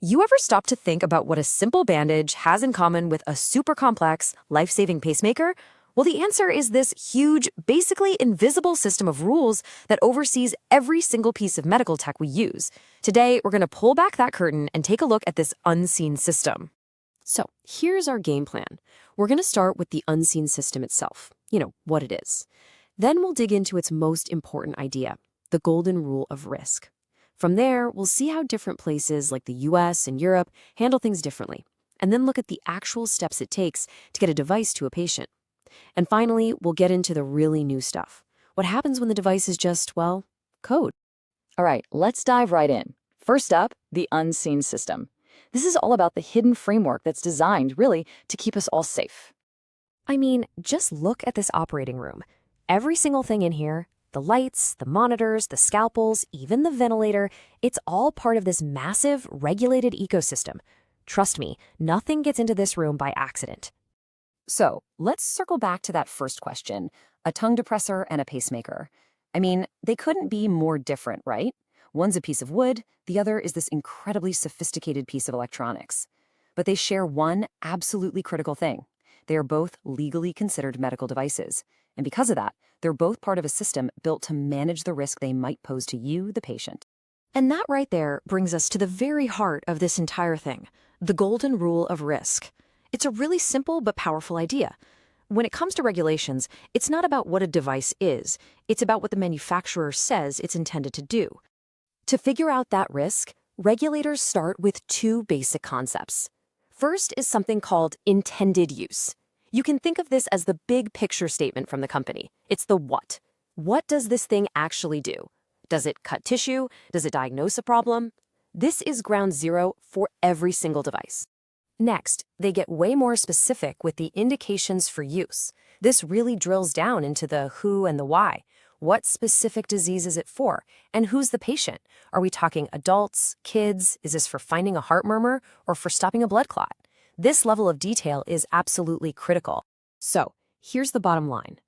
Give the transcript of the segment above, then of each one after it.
You ever stop to think about what a simple bandage has in common with a super complex, life-saving pacemaker? Well, the answer is this huge, basically invisible system of rules that oversees every single piece of medical tech we use. Today, we're going to pull back that curtain and take a look at this unseen system. So, here's our game plan. We're going to start with the unseen system itself, what it is. Then we'll dig into its most important idea, the golden rule of risk. From there, we'll see how different places like the US and Europe handle things differently, and then look at the actual steps it takes to get a device to a patient. And finally, we'll get into the really new stuff. What happens when the device is just, code? All right, let's dive right in. First up, the unseen system. This is all about the hidden framework that's designed, really, to keep us all safe. I mean, just look at this operating room. Every single thing in here, the lights, the monitors, the scalpels, even the ventilator, it's all part of this massive, regulated ecosystem. Trust me, nothing gets into this room by accident. So, let's circle back to that first question, a tongue depressor and a pacemaker. I mean, they couldn't be more different, right? One's a piece of wood, the other is this incredibly sophisticated piece of electronics. But they share one absolutely critical thing. They are both legally considered medical devices. And because of that, they're both part of a system built to manage the risk they might pose to you, the patient. And that right there brings us to the very heart of this entire thing, the golden rule of risk. It's a really simple but powerful idea. When it comes to regulations, it's not about what a device is. It's about what the manufacturer says it's intended to do. To figure out that risk, regulators start with two basic concepts. First is something called intended use. You can think of this as the big picture statement from the company. It's the what. What does this thing actually do? Does it cut tissue? Does it diagnose a problem? This is ground zero for every single device. Next, they get way more specific with the indications for use. This really drills down into the who and the why. What specific disease is it for? And who's the patient? Are we talking adults, kids? Is this for finding a heart murmur or for stopping a blood clot? This level of detail is absolutely critical. So, here's the bottom line.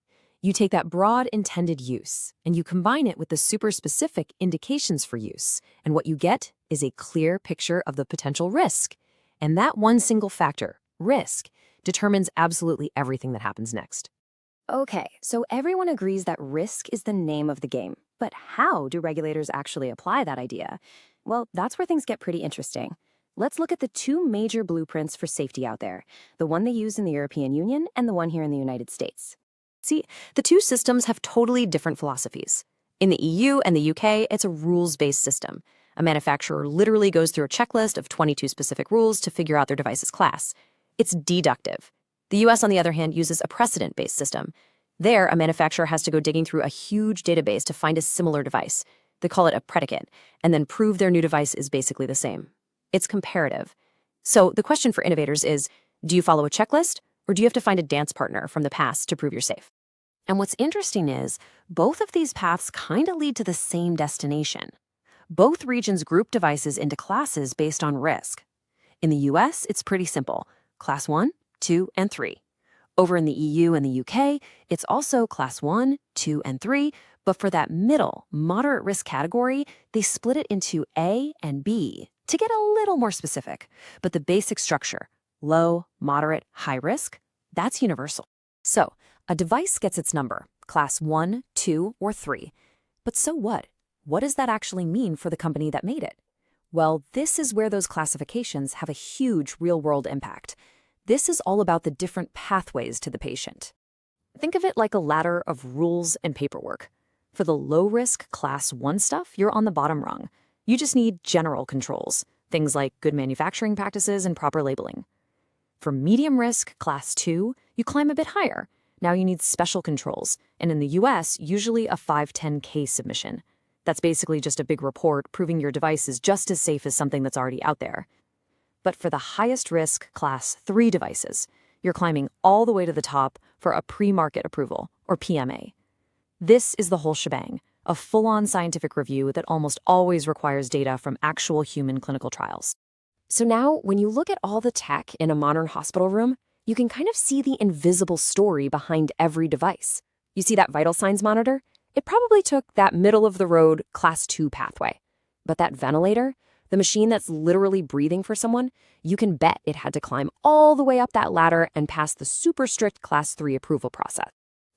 You take that broad intended use and you combine it with the super specific indications for use, and what you get is a clear picture of the potential risk. And that one single factor, risk, determines absolutely everything that happens next. Okay, so everyone agrees that risk is the name of the game. But how do regulators actually apply that idea? Well, that's where things get pretty interesting. Let's look at the two major blueprints for safety out there, the one they use in the European Union and the one here in the United States. See, the two systems have totally different philosophies. In the EU and the UK, it's a rules-based system. A manufacturer literally goes through a checklist of 22 specific rules to figure out their device's class. It's deductive. The US, on the other hand, uses a precedent-based system. There, a manufacturer has to go digging through a huge database to find a similar device. They call it a predicate, and then prove their new device is basically the same. It's comparative. So the question for innovators is, do you follow a checklist, or do you have to find a dance partner from the past to prove you're safe? And what's interesting is, both of these paths kind of lead to the same destination. Both regions group devices into classes based on risk. In the US, it's pretty simple. Class 1, 2, and 3. Over in the EU and the UK, it's also Class 1, 2, and 3, but for that middle, moderate risk category, they split it into A and B to get a little more specific. But the basic structure, low, moderate, high risk, that's universal. So, a device gets its number, Class 1, 2, or 3. But so what? What does that actually mean for the company that made it? Well, this is where those classifications have a huge real-world impact. This is all about the different pathways to the patient. Think of it like a ladder of rules and paperwork. For the low-risk Class 1 stuff, you're on the bottom rung. You just need general controls, things like good manufacturing practices and proper labeling. For medium-risk Class 2, you climb a bit higher. Now you need special controls, and in the US, usually a 510(k) submission. That's basically just a big report proving your device is just as safe as something that's already out there. But for the highest risk Class 3 devices, you're climbing all the way to the top for a pre-market approval, or PMA. This is the whole shebang, a full-on scientific review that almost always requires data from actual human clinical trials. So now, when you look at all the tech in a modern hospital room, you can kind of see the invisible story behind every device. You see that vital signs monitor? It probably took that middle-of-the-road Class 2 pathway. But that ventilator? The machine that's literally breathing for someone, you can bet it had to climb all the way up that ladder and pass the super strict Class 3 approval process.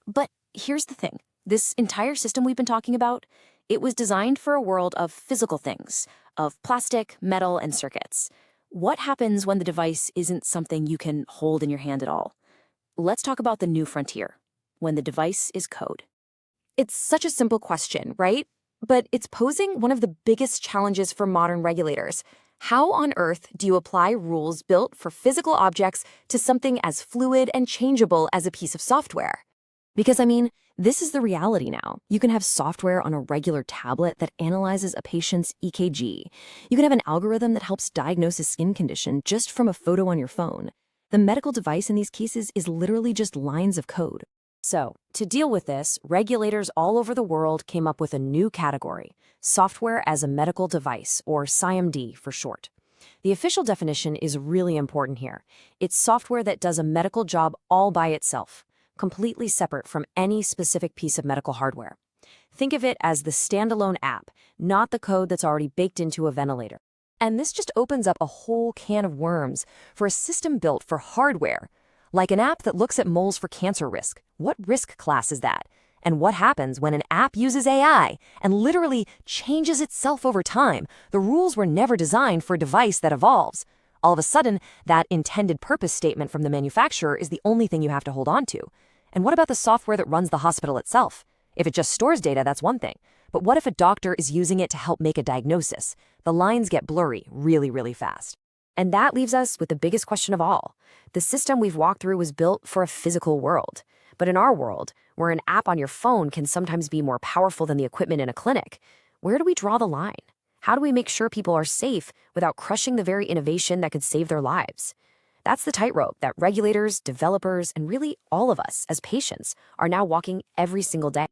But here's the thing. This entire system we've been talking about, it was designed for a world of physical things, of plastic, metal, and circuits. What happens when the device isn't something you can hold in your hand at all? Let's talk about the new frontier, when the device is code. It's such a simple question, right? But it's posing one of the biggest challenges for modern regulators. How on earth do you apply rules built for physical objects to something as fluid and changeable as a piece of software? Because, this is the reality now. You can have software on a regular tablet that analyzes a patient's EKG. You can have an algorithm that helps diagnose a skin condition just from a photo on your phone. The medical device in these cases is literally just lines of code. So, to deal with this, regulators all over the world came up with a new category, software as a medical device, or SIMD for short. The official definition is really important here. It's software that does a medical job all by itself, completely separate from any specific piece of medical hardware. Think of it as the standalone app, not the code that's already baked into a ventilator. And this just opens up a whole can of worms for a system built for hardware, like an app that looks at moles for cancer risk. What risk class is that? And what happens when an app uses AI and literally changes itself over time? The rules were never designed for a device that evolves. All of a sudden, that intended purpose statement from the manufacturer is the only thing you have to hold on to. And what about the software that runs the hospital itself? If it just stores data, that's one thing. But what if a doctor is using it to help make a diagnosis? The lines get blurry really, really fast. And that leaves us with the biggest question of all. The system we've walked through was built for a physical world. But in our world, where an app on your phone can sometimes be more powerful than the equipment in a clinic, where do we draw the line? How do we make sure people are safe without crushing the very innovation that could save their lives? That's the tightrope that regulators, developers, and really all of us as patients are now walking every single day.